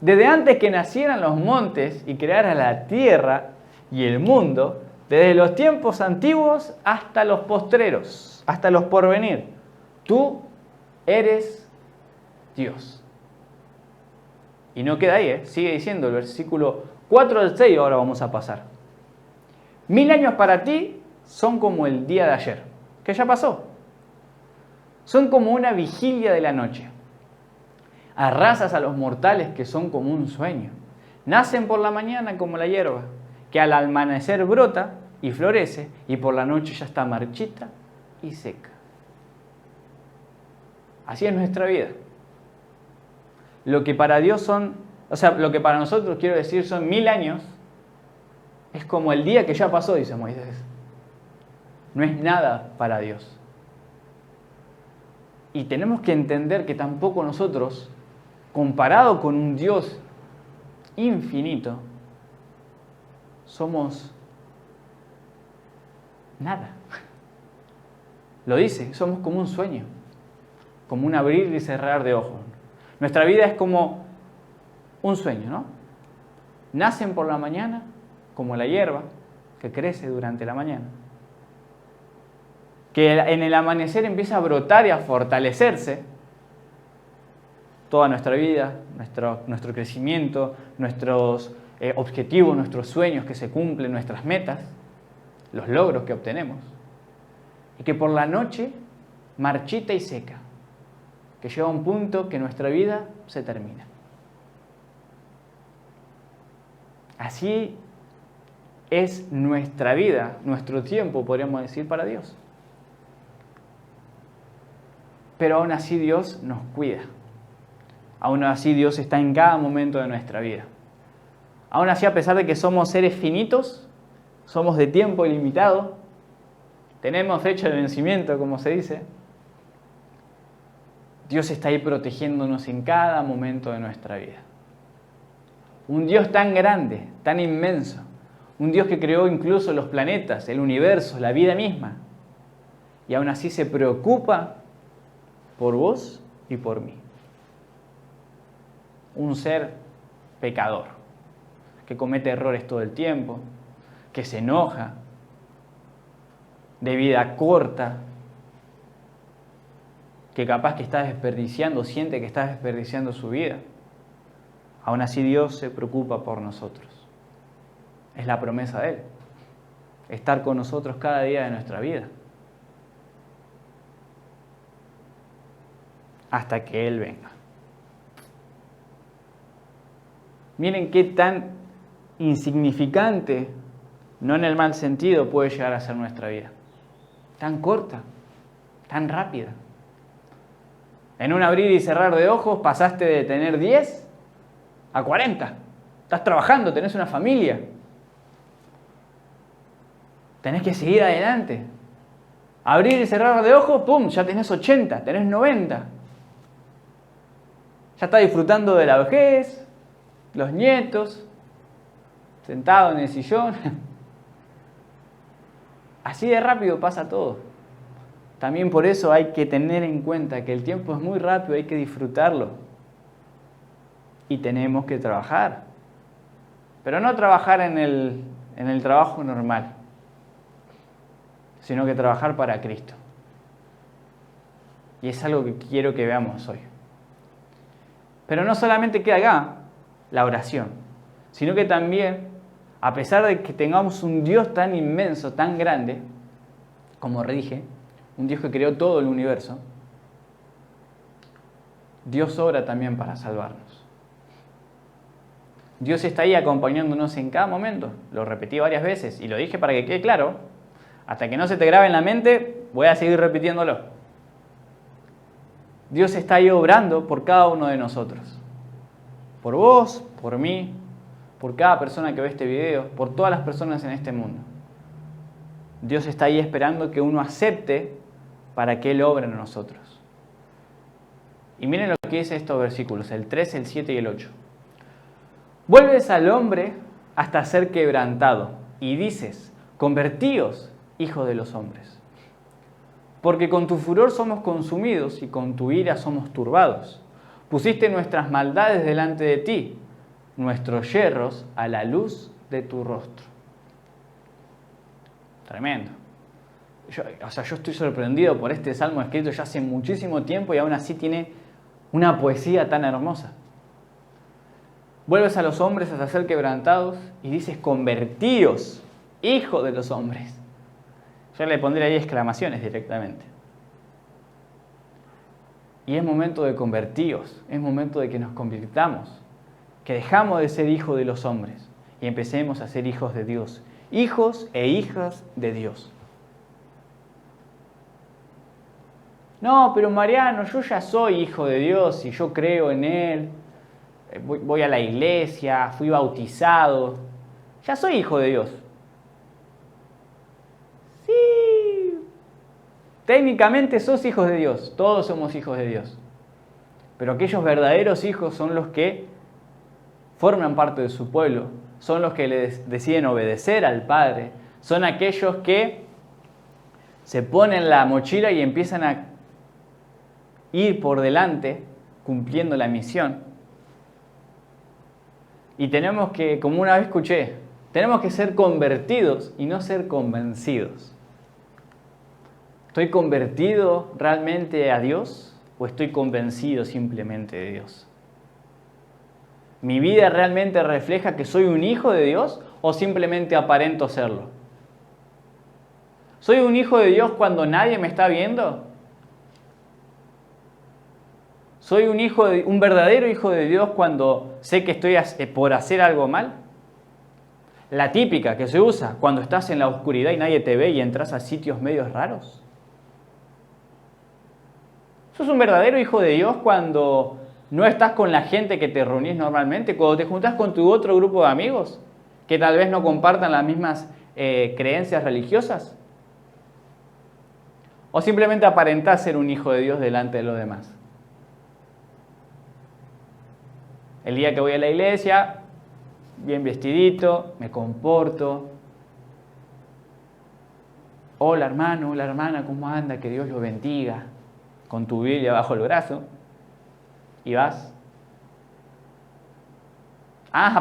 Desde antes que nacieran los montes y creara la tierra y el mundo, desde los tiempos antiguos hasta los postreros, hasta los porvenir, tú eres Dios. Y no queda ahí, sigue diciendo el versículo 4 al 6, ahora vamos a pasar. 1000 años para ti son como el día de ayer, que ya pasó. Son como una vigilia de la noche. Arrasas a los mortales que son como un sueño. Nacen por la mañana como la hierba, que al amanecer brota y florece, y por la noche ya está marchita y seca. Así es nuestra vida. Lo que para Dios lo que para nosotros, quiero decir, son 1000 años, es como el día que ya pasó, dice Moisés. No es nada para Dios. Y tenemos que entender que tampoco nosotros, comparado con un Dios infinito, somos nada. Lo dice, somos como un sueño, como un abrir y cerrar de ojos. Nuestra vida es como un sueño, ¿no? Nacen por la mañana como la hierba que crece durante la mañana, que en el amanecer empieza a brotar y a fortalecerse toda nuestra vida, nuestro crecimiento, nuestros objetivos, nuestros sueños que se cumplen, nuestras metas, los logros que obtenemos, y que por la noche marchita y seca, que llega a un punto que nuestra vida se termina. Así es nuestra vida, nuestro tiempo, podríamos decir, para Dios. Pero aún así Dios nos cuida. Aún así Dios está en cada momento de nuestra vida. Aún así, a pesar de que somos seres finitos, somos de tiempo ilimitado, tenemos fecha de vencimiento, como se dice, Dios está ahí protegiéndonos en cada momento de nuestra vida. Un Dios tan grande, tan inmenso, un Dios que creó incluso los planetas, el universo, la vida misma, y aún así se preocupa por vos y por mí. Un ser pecador, que comete errores todo el tiempo, que se enoja, de vida corta, que capaz que está desperdiciando, siente que está desperdiciando su vida. Aún así Dios se preocupa por nosotros. Es la promesa de Él, estar con nosotros cada día de nuestra vida, hasta que Él venga. Miren qué tan insignificante, no en el mal sentido, puede llegar a ser nuestra vida. Tan corta, tan rápida. En un abrir y cerrar de ojos pasaste de tener 10 a 40. Estás trabajando, tenés una familia. Tenés que seguir adelante. Abrir y cerrar de ojos, ¡pum!, ya tenés 80, tenés 90. Ya estás disfrutando de la vejez, los nietos, sentado en el sillón. Así de rápido pasa todo. También por eso hay que tener en cuenta que el tiempo es muy rápido, hay que disfrutarlo. Y tenemos que trabajar. Pero no trabajar en el trabajo normal, sino que trabajar para Cristo. Y es algo que quiero que veamos hoy. Pero no solamente queda acá la oración, sino que también, a pesar de que tengamos un Dios tan inmenso, tan grande, como dije, un Dios que creó todo el universo, Dios obra también para salvarnos. Dios está ahí acompañándonos en cada momento. Lo repetí varias veces y lo dije para que quede claro. Hasta que no se te grabe en la mente, voy a seguir repitiéndolo. Dios está ahí obrando por cada uno de nosotros. Por vos, por mí, por cada persona que ve este video, por todas las personas en este mundo. Dios está ahí esperando que uno acepte para que Él obre en nosotros. Y miren lo que dice estos versículos, el 3, el 7 y el 8. Vuelves al hombre hasta ser quebrantado y dices, convertíos, hijos de los hombres. Porque con tu furor somos consumidos y con tu ira somos turbados. Pusiste nuestras maldades delante de ti, nuestros yerros a la luz de tu rostro. Tremendo. Yo estoy sorprendido por este salmo escrito ya hace muchísimo tiempo y aún así tiene una poesía tan hermosa. Vuelves a los hombres hasta ser quebrantados y dices, convertíos, hijos de los hombres. Yo le pondría ahí exclamaciones directamente. Y es momento de convertíos, es momento de que nos convirtamos, que dejamos de ser hijos de los hombres y empecemos a ser hijos de Dios, hijos e hijas de Dios. No, pero Mariano, yo ya soy hijo de Dios y yo creo en Él, voy a la iglesia, fui bautizado, ya soy hijo de Dios. Sí, técnicamente sos hijos de Dios, todos somos hijos de Dios. Pero aquellos verdaderos hijos son los que forman parte de su pueblo, son los que deciden obedecer al Padre, son aquellos que se ponen la mochila y empiezan a ir por delante cumpliendo la misión. Y tenemos que, como una vez escuché, tenemos que ser convertidos y no ser convencidos. ¿Estoy convertido realmente a Dios o estoy convencido simplemente de Dios? ¿Mi vida realmente refleja que soy un hijo de Dios o simplemente aparento serlo? ¿Soy un hijo de Dios cuando nadie me está viendo? ¿Soy un verdadero hijo de Dios cuando sé que estoy por hacer algo mal? La típica que se usa cuando estás en la oscuridad y nadie te ve y entras a sitios medios raros. ¿Sos un verdadero hijo de Dios cuando no estás con la gente que te reunís normalmente? Cuando te juntás con tu otro grupo de amigos que tal vez no compartan las mismas creencias religiosas. ¿O simplemente aparentás ser un hijo de Dios delante de los demás? El día que voy a la iglesia, bien vestidito, me comporto. Hola hermano, hola hermana, ¿cómo anda? Que Dios lo bendiga. Con tu Biblia bajo el brazo. Y vas.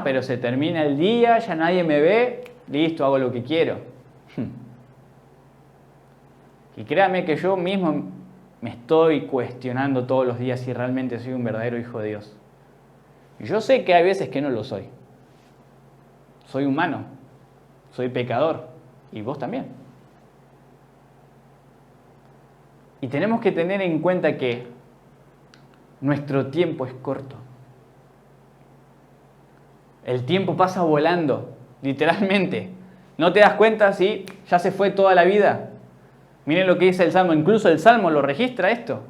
Pero se termina el día, ya nadie me ve, listo, hago lo que quiero. Y créame que yo mismo me estoy cuestionando todos los días si realmente soy un verdadero hijo de Dios. Y yo sé que hay veces que no lo soy. Soy humano, soy pecador, y vos también. Y tenemos que tener en cuenta que nuestro tiempo es corto. El tiempo pasa volando, literalmente. ¿No te das cuenta si ya se fue toda la vida? Miren lo que dice el Salmo, incluso el Salmo lo registra esto.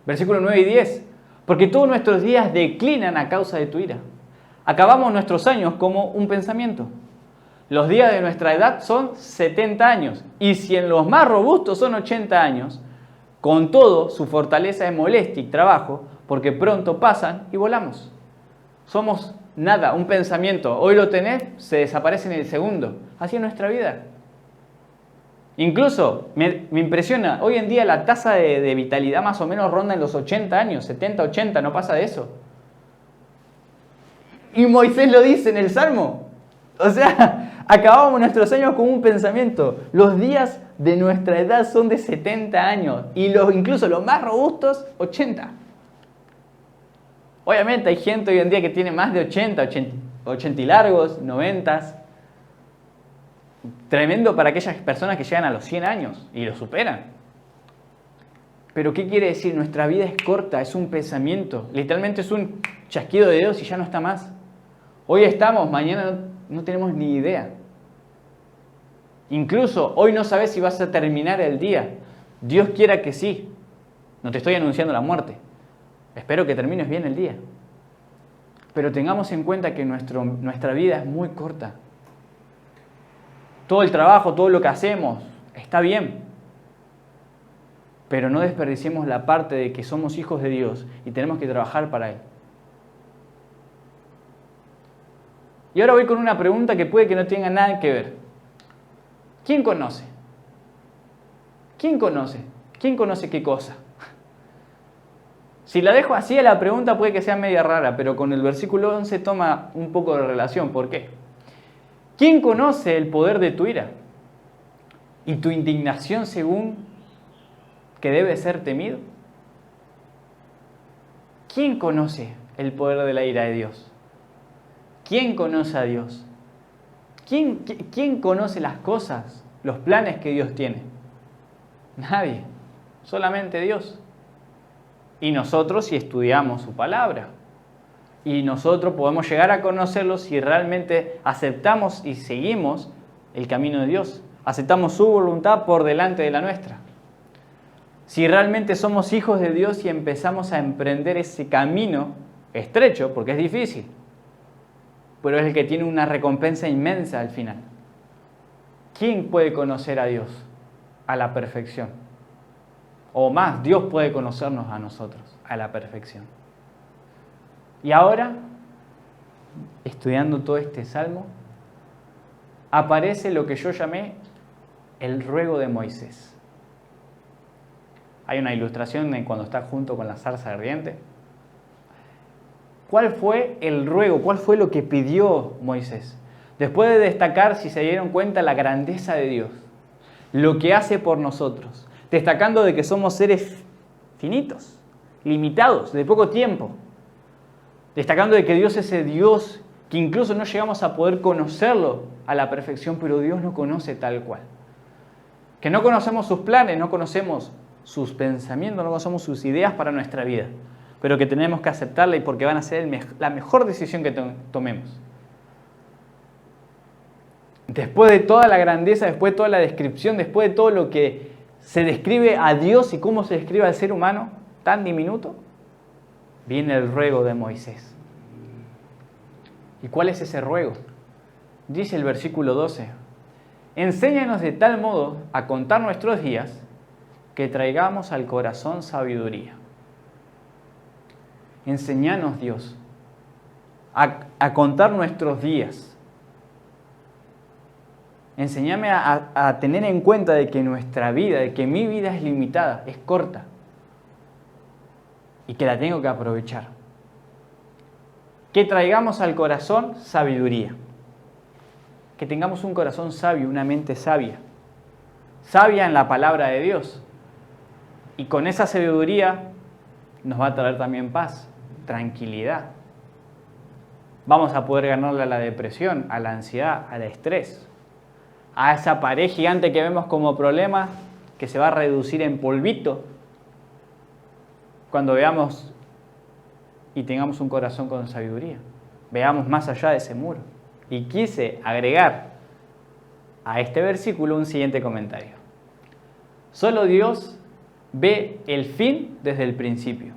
Versículos 9 y 10. Porque todos nuestros días declinan a causa de tu ira. Acabamos nuestros años como un pensamiento. Los días de nuestra edad son 70 años. Y si en los más robustos son 80 años, con todo su fortaleza es molestia y trabajo, porque pronto pasan y volamos. Somos nada, un pensamiento. Hoy lo tenés, se desaparece en el segundo. Así es nuestra vida. Incluso me impresiona, hoy en día la tasa de vitalidad más o menos ronda en los 80 años, 70, 80, no pasa de eso. Y Moisés lo dice en el Salmo. O sea, acabamos nuestros años con un pensamiento. Los días de nuestra edad son de 70 años y incluso los más robustos, 80. Obviamente hay gente hoy en día que tiene más de 80 y largos, 90. Tremendo para aquellas personas que llegan a los 100 años y lo superan. Pero ¿qué quiere decir? Nuestra vida es corta, es un pensamiento. Literalmente es un chasquido de dedos y ya no está más. Hoy estamos, mañana no tenemos ni idea. Incluso hoy no sabes si vas a terminar el día. Dios quiera que sí. No te estoy anunciando la muerte. Espero que termines bien el día. Pero tengamos en cuenta que nuestra vida es muy corta. Todo el trabajo, todo lo que hacemos, está bien. Pero no desperdiciemos la parte de que somos hijos de Dios y tenemos que trabajar para Él. Y ahora voy con una pregunta que puede que no tenga nada que ver. ¿Quién conoce? ¿Quién conoce? ¿Quién conoce qué cosa? Si la dejo así a la pregunta puede que sea media rara, pero con el versículo 11 toma un poco de relación. ¿Por qué? ¿Quién conoce el poder de tu ira y tu indignación según que debe ser temido? ¿Quién conoce el poder de la ira de Dios? ¿Quién conoce a Dios? ¿Quién conoce las cosas, los planes que Dios tiene? Nadie, solamente Dios. Y nosotros si estudiamos su palabra. Y nosotros podemos llegar a conocerlo si realmente aceptamos y seguimos el camino de Dios. Aceptamos su voluntad por delante de la nuestra. Si realmente somos hijos de Dios y empezamos a emprender ese camino estrecho, porque es difícil, pero es el que tiene una recompensa inmensa al final. ¿Quién puede conocer a Dios a la perfección? O más, Dios puede conocernos a nosotros a la perfección. Y ahora, estudiando todo este salmo, aparece lo que yo llamé el ruego de Moisés. Hay una ilustración de cuando está junto con la zarza ardiente. ¿Cuál fue el ruego? ¿Cuál fue lo que pidió Moisés? Después de destacar, si se dieron cuenta, la grandeza de Dios, lo que hace por nosotros, destacando de que somos seres finitos, limitados, de poco tiempo, destacando de que Dios es ese Dios que incluso no llegamos a poder conocerlo a la perfección, pero Dios nos conoce tal cual. Que no conocemos sus planes, no conocemos sus pensamientos, no conocemos sus ideas para nuestra vida, pero que tenemos que aceptarla y porque van a ser la mejor decisión que tomemos. Después de toda la grandeza, después de toda la descripción, después de todo lo que se describe a Dios y cómo se describe al ser humano tan diminuto, viene el ruego de Moisés. ¿Y cuál es ese ruego? Dice el versículo 12: enséñanos de tal modo a contar nuestros días que traigamos al corazón sabiduría. Enséñanos, Dios, a contar nuestros días. Enséñame a tener en cuenta de que nuestra vida, de que mi vida es limitada, es corta y que la tengo que aprovechar. Que traigamos al corazón sabiduría. Que tengamos un corazón sabio, una mente sabia. Sabia en la palabra de Dios. Y con esa sabiduría nos va a traer también paz, tranquilidad. Vamos a poder ganarle a la depresión, a la ansiedad, al estrés, a esa pared gigante que vemos como problema que se va a reducir en polvito cuando veamos y tengamos un corazón con sabiduría. Veamos más allá de ese muro. Y quise agregar a este versículo un siguiente comentario. Solo Dios ve el fin desde el principio.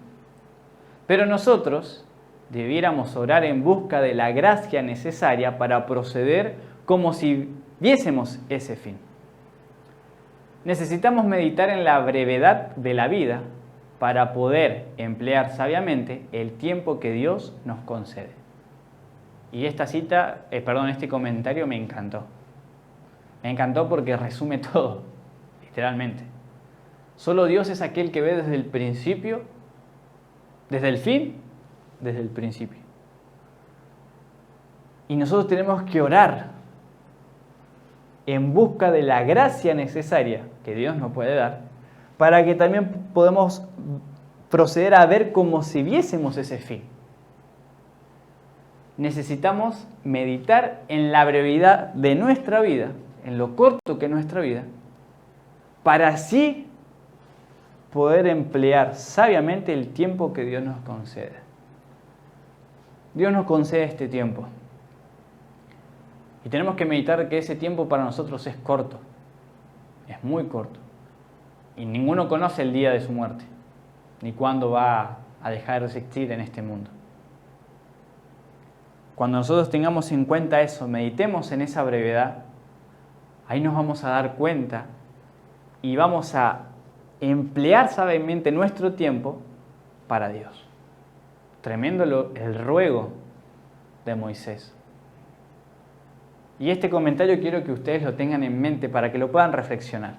Pero nosotros debiéramos orar en busca de la gracia necesaria para proceder como si viésemos ese fin. Necesitamos meditar en la brevedad de la vida para poder emplear sabiamente el tiempo que Dios nos concede. Y este comentario me encantó. Me encantó porque resume todo, literalmente. Solo Dios es aquel que ve desde el principio, desde el fin, desde el principio. Y nosotros tenemos que orar en busca de la gracia necesaria que Dios nos puede dar, para que también podamos proceder a ver como si viésemos ese fin. necesitamos meditar en la brevedad de nuestra vida, en lo corto que es nuestra vida, para así poder emplear sabiamente el tiempo que Dios nos concede. Dios nos concede este tiempo. Y tenemos que meditar que ese tiempo para nosotros es corto, es muy corto. Y ninguno conoce el día de su muerte, ni cuándo va a dejar de existir en este mundo. Cuando nosotros tengamos en cuenta eso, meditemos en esa brevedad, ahí nos vamos a dar cuenta y vamos a emplear sabiamente nuestro tiempo para Dios. Tremendo el ruego de Moisés. Y este comentario quiero que ustedes lo tengan en mente para que lo puedan reflexionar.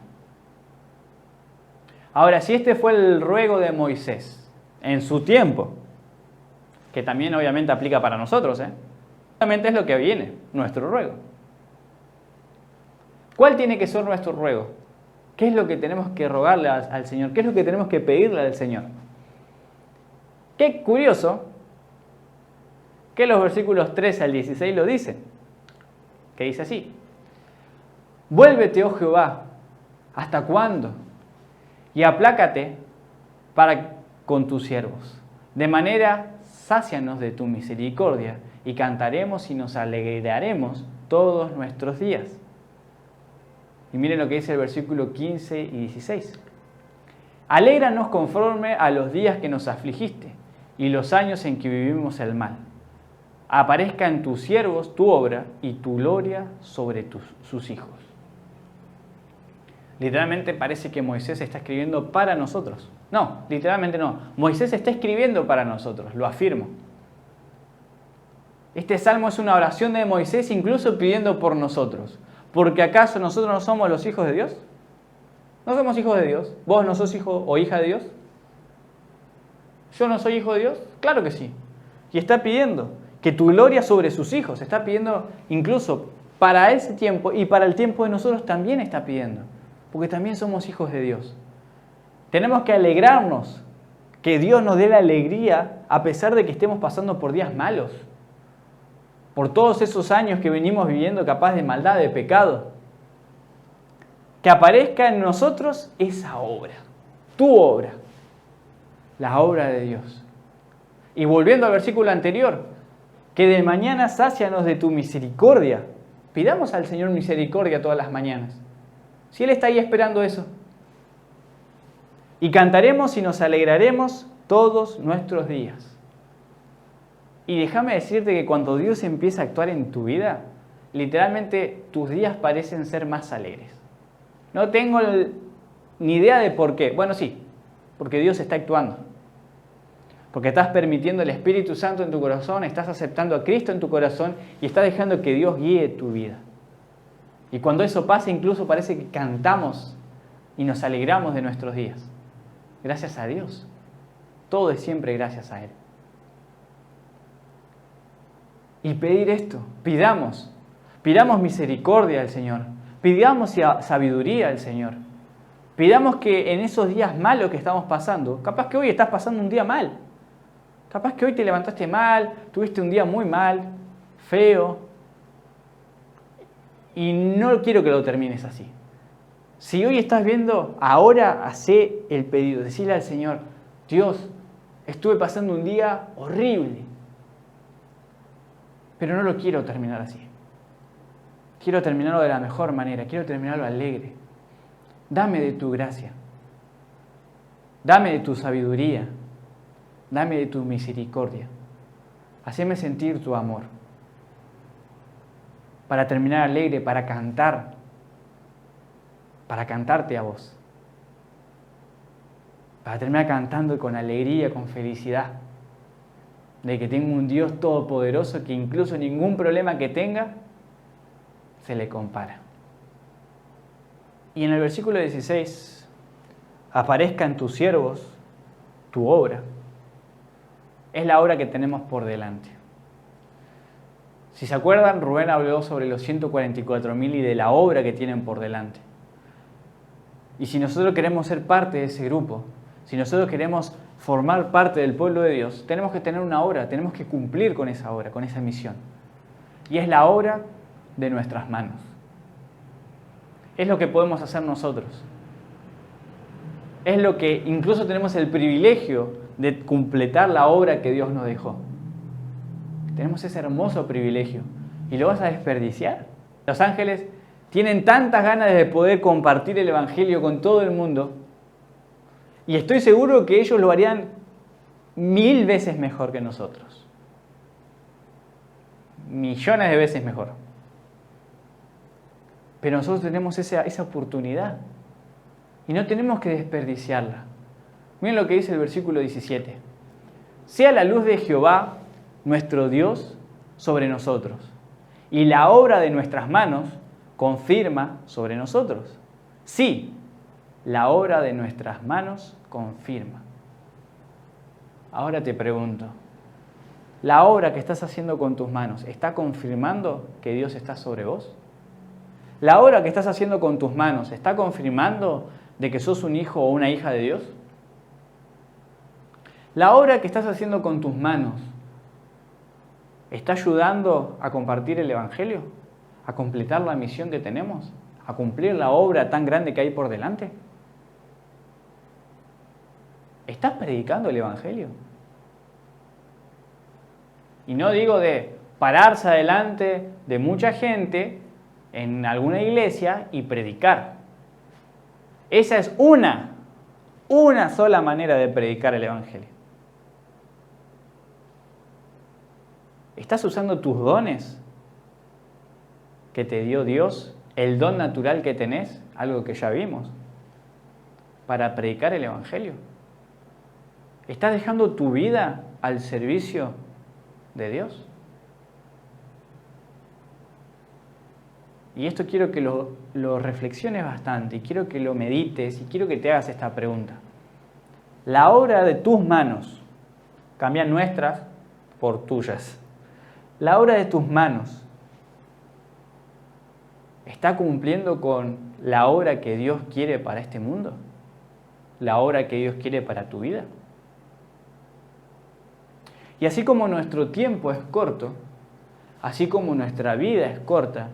Ahora, si este fue el ruego de Moisés en su tiempo, que también obviamente aplica para nosotros, obviamente es lo que viene, nuestro ruego. ¿Cuál tiene que ser nuestro ruego? ¿Qué es lo que tenemos que rogarle al Señor? ¿Qué es lo que tenemos que pedirle al Señor? Qué curioso que los versículos 13 al 16 lo dicen, que dice así: Vuélvete, oh Jehová, ¿hasta cuándo? Y aplácate para con tus siervos. De manera, sácianos de tu misericordia, y cantaremos y nos alegraremos todos nuestros días. Y miren lo que dice el versículo 15 y 16. Alégranos conforme a los días que nos afligiste, y los años en que vivimos el mal. Aparezca en tus siervos tu obra y tu gloria sobre sus hijos. Literalmente parece que Moisés está escribiendo para nosotros. No, literalmente no. Moisés está escribiendo para nosotros, lo afirmo. Este salmo es una oración de Moisés incluso pidiendo por nosotros. ¿Porque acaso nosotros no somos los hijos de Dios? ¿No somos hijos de Dios? ¿Vos no sos hijo o hija de Dios? ¿Yo no soy hijo de Dios? Claro que sí. Y está pidiendo que tu gloria sobre sus hijos. Está pidiendo incluso para ese tiempo y para el tiempo de nosotros también está pidiendo. Porque también somos hijos de Dios. Tenemos que alegrarnos, que Dios nos dé la alegría a pesar de que estemos pasando por días malos. Por todos esos años que venimos viviendo capaz de maldad, de pecado. Que aparezca en nosotros esa obra, tu obra, la obra de Dios. Y volviendo al versículo anterior, que de mañana sácianos de tu misericordia. Pidamos al Señor misericordia todas las mañanas. Si Él está ahí esperando eso. Y cantaremos y nos alegraremos todos nuestros días. Y déjame decirte que cuando Dios empieza a actuar en tu vida, literalmente tus días parecen ser más alegres. No tengo ni idea de por qué. Bueno, sí, porque Dios está actuando. Porque estás permitiendo el Espíritu Santo en tu corazón, estás aceptando a Cristo en tu corazón y estás dejando que Dios guíe tu vida. Y cuando eso pasa, incluso parece que cantamos y nos alegramos de nuestros días. Gracias a Dios. Todo es siempre gracias a Él. Y pedir esto, pidamos misericordia al Señor, pidamos sabiduría al Señor, pidamos que en esos días malos que estamos pasando, capaz que hoy estás pasando un día mal, capaz que hoy te levantaste mal, tuviste un día muy mal, feo, y no quiero que lo termines así. Si hoy estás viendo, ahora hacé el pedido, decirle al Señor: Dios, estuve pasando un día horrible, pero no lo quiero terminar así. Quiero terminarlo de la mejor manera, quiero terminarlo alegre. Dame de tu gracia, dame de tu sabiduría, dame de tu misericordia. Haceme sentir tu amor. Para terminar alegre, para cantarte a vos. Para terminar cantando con alegría, con felicidad. De que tengo un Dios todopoderoso que incluso ningún problema que tenga se le compara. Y en el versículo 16, aparezca en tus siervos tu obra. Es la obra que tenemos por delante. Si se acuerdan, Rubén habló sobre los 144.000 y de la obra que tienen por delante. Y si nosotros queremos ser parte de ese grupo, si nosotros queremos formar parte del pueblo de Dios, tenemos que tener una obra, tenemos que cumplir con esa obra, con esa misión. Y es la obra de nuestras manos. Es lo que podemos hacer nosotros. Es lo que incluso tenemos el privilegio de completar la obra que Dios nos dejó. Tenemos ese hermoso privilegio. ¿Y lo vas a desperdiciar? Los ángeles tienen tantas ganas de poder compartir el Evangelio con todo el mundo. Y estoy seguro que ellos lo harían 1000 veces mejor que nosotros. Millones de veces mejor. Pero nosotros tenemos esa oportunidad. Y no tenemos que desperdiciarla. Miren lo que dice el versículo 17. Sea la luz de Jehová, nuestro Dios, sobre nosotros. Y la obra de nuestras manos confirma sobre nosotros. Sí, la obra de nuestras manos confirma. Ahora te pregunto, ¿la obra que estás haciendo con tus manos está confirmando que Dios está sobre vos? ¿La obra que estás haciendo con tus manos está confirmando de que sos un hijo o una hija de Dios? ¿La obra que estás haciendo con tus manos está ayudando a compartir el Evangelio? ¿A completar la misión que tenemos? ¿A cumplir la obra tan grande que hay por delante? ¿Estás predicando el Evangelio? Y no digo de pararse adelante de mucha gente en alguna iglesia y predicar. Esa es una sola manera de predicar el Evangelio. ¿Estás usando tus dones que te dio Dios, el don natural que tenés, algo que ya vimos, para predicar el Evangelio? ¿Estás dejando tu vida al servicio de Dios? Y esto quiero que lo reflexiones bastante, y quiero que lo medites, y quiero que te hagas esta pregunta. La obra de tus manos, cambian nuestras por tuyas. La obra de tus manos está cumpliendo con la obra que Dios quiere para este mundo, la obra que Dios quiere para tu vida. Y así como nuestro tiempo es corto, así como nuestra vida es corta,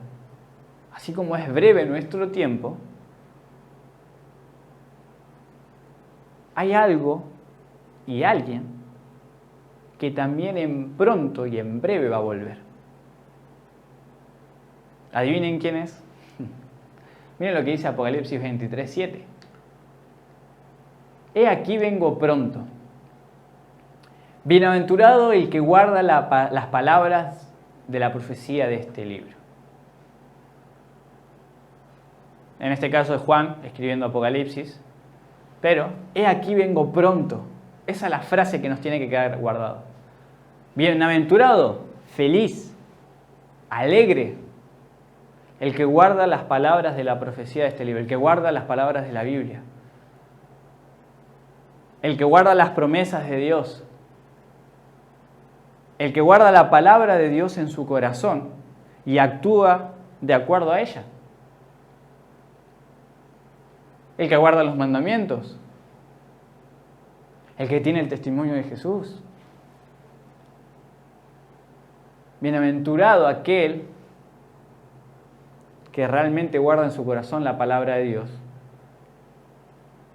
así como es breve nuestro tiempo, hay algo y alguien que también en pronto y en breve va a volver. ¿Adivinen quién es? Miren lo que dice Apocalipsis 23:7. He aquí vengo pronto. Bienaventurado el que guarda las palabras de la profecía de este libro. En este caso es Juan escribiendo Apocalipsis. Pero, he aquí vengo pronto. Esa es la frase que nos tiene que quedar guardado. Bienaventurado, feliz, alegre, el que guarda las palabras de la profecía de este libro, el que guarda las palabras de la Biblia, el que guarda las promesas de Dios, el que guarda la palabra de Dios en su corazón y actúa de acuerdo a ella. El que guarda los mandamientos, el que tiene el testimonio de Jesús. Bienaventurado aquel que realmente guarda en su corazón la palabra de Dios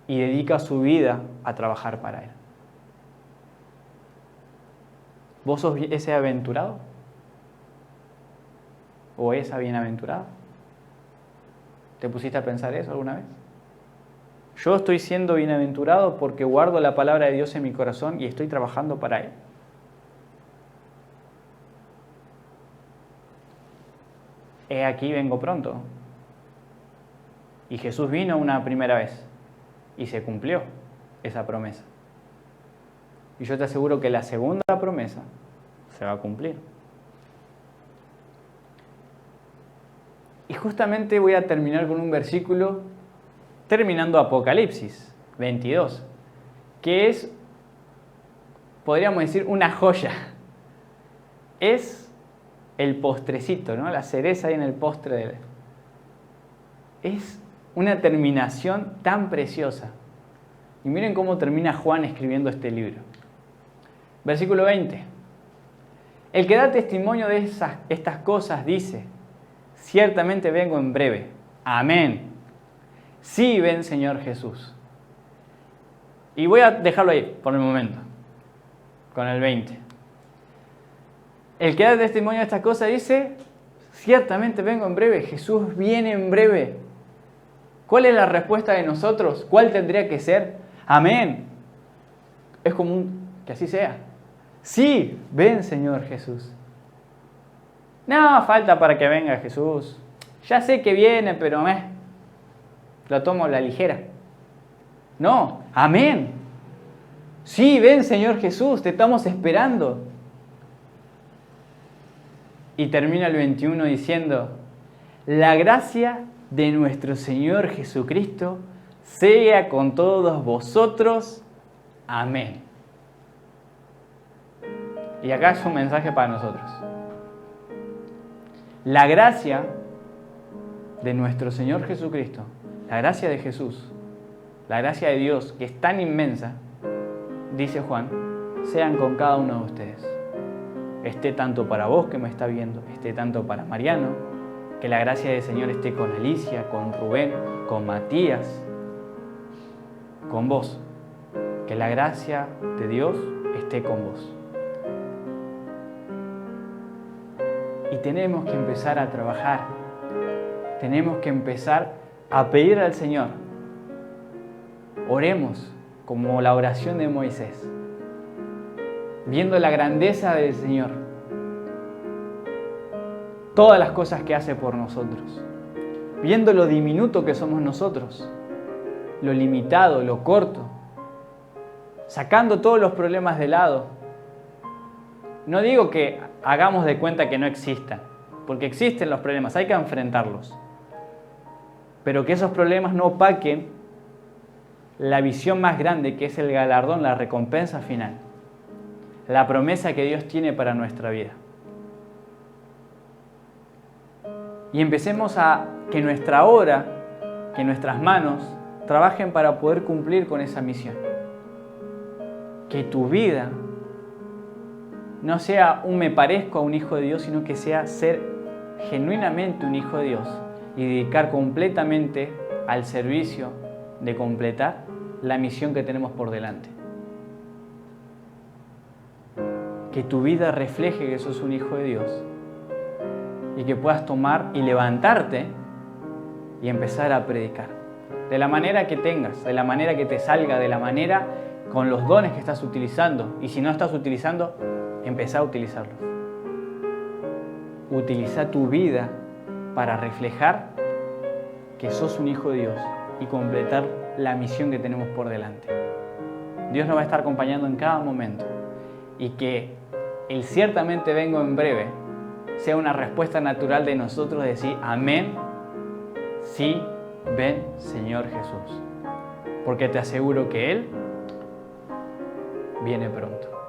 y dedica su vida a trabajar para Él. ¿Vos sos ese aventurado? ¿O esa bienaventurada? ¿Te pusiste a pensar eso alguna vez? Yo estoy siendo bienaventurado porque guardo la palabra de Dios en mi corazón y estoy trabajando para Él. He aquí vengo pronto. Y Jesús vino una primera vez y se cumplió esa promesa. Y yo te aseguro que la segunda promesa se va a cumplir. Y justamente voy a terminar con un versículo terminando Apocalipsis 22, que es, podríamos decir, una joya. Es el postrecito, ¿no? La cereza ahí en el postre de él. Es una terminación tan preciosa. Y miren cómo termina Juan escribiendo este libro. Versículo 20. El que da testimonio de estas cosas dice, ciertamente vengo en breve. Amén. Sí, ven Señor Jesús. Y voy a dejarlo ahí por el momento, con el 20. El que da testimonio de estas cosas dice, ciertamente vengo en breve. Jesús viene en breve. ¿Cuál es la respuesta de nosotros? ¿Cuál tendría que ser? Amén. Es común que así sea. Sí, ven Señor Jesús. No, falta para que venga Jesús. Ya sé que viene, pero lo tomo a la ligera. No, amén. Sí, ven Señor Jesús, te estamos esperando. Y termina el 21 diciendo, la gracia de nuestro Señor Jesucristo sea con todos vosotros. Amén. Y acá es un mensaje para nosotros. La gracia de nuestro Señor Jesucristo, la gracia de Jesús, la gracia de Dios, que es tan inmensa, dice Juan, sean con cada uno de ustedes. Esté tanto para vos que me está viendo, esté tanto para Mariano, que la gracia del Señor esté con Alicia, con Rubén, con Matías, con vos. Que la gracia de Dios esté con vos. Y tenemos que empezar a trabajar. Tenemos que empezar a pedir al Señor. Oremos como la oración de Moisés, viendo la grandeza del Señor, todas las cosas que hace por nosotros, viendo lo diminuto que somos nosotros, lo limitado, lo corto, sacando todos los problemas de lado. No digo que hagamos de cuenta que no existan, porque existen los problemas, hay que enfrentarlos, pero que esos problemas no opaquen la visión más grande, que es el galardón, la recompensa final, la promesa que Dios tiene para nuestra vida. Y empecemos a que nuestra obra, que nuestras manos trabajen para poder cumplir con esa misión. Que tu vida no sea un me parezco a un hijo de Dios, sino que sea ser genuinamente un hijo de Dios y dedicar completamente al servicio de completar la misión que tenemos por delante. Que tu vida refleje que sos un hijo de Dios y que puedas tomar y levantarte y empezar a predicar. De la manera que tengas, de la manera que te salga, de la manera con los dones que estás utilizando. Y si no estás utilizando, empezá a utilizarlos. Utiliza tu vida para reflejar que sos un hijo de Dios y completar la misión que tenemos por delante. Dios nos va a estar acompañando en cada momento y que el ciertamente vengo en breve sea una respuesta natural de nosotros decir amén, sí, ven Señor Jesús, porque te aseguro que Él viene pronto.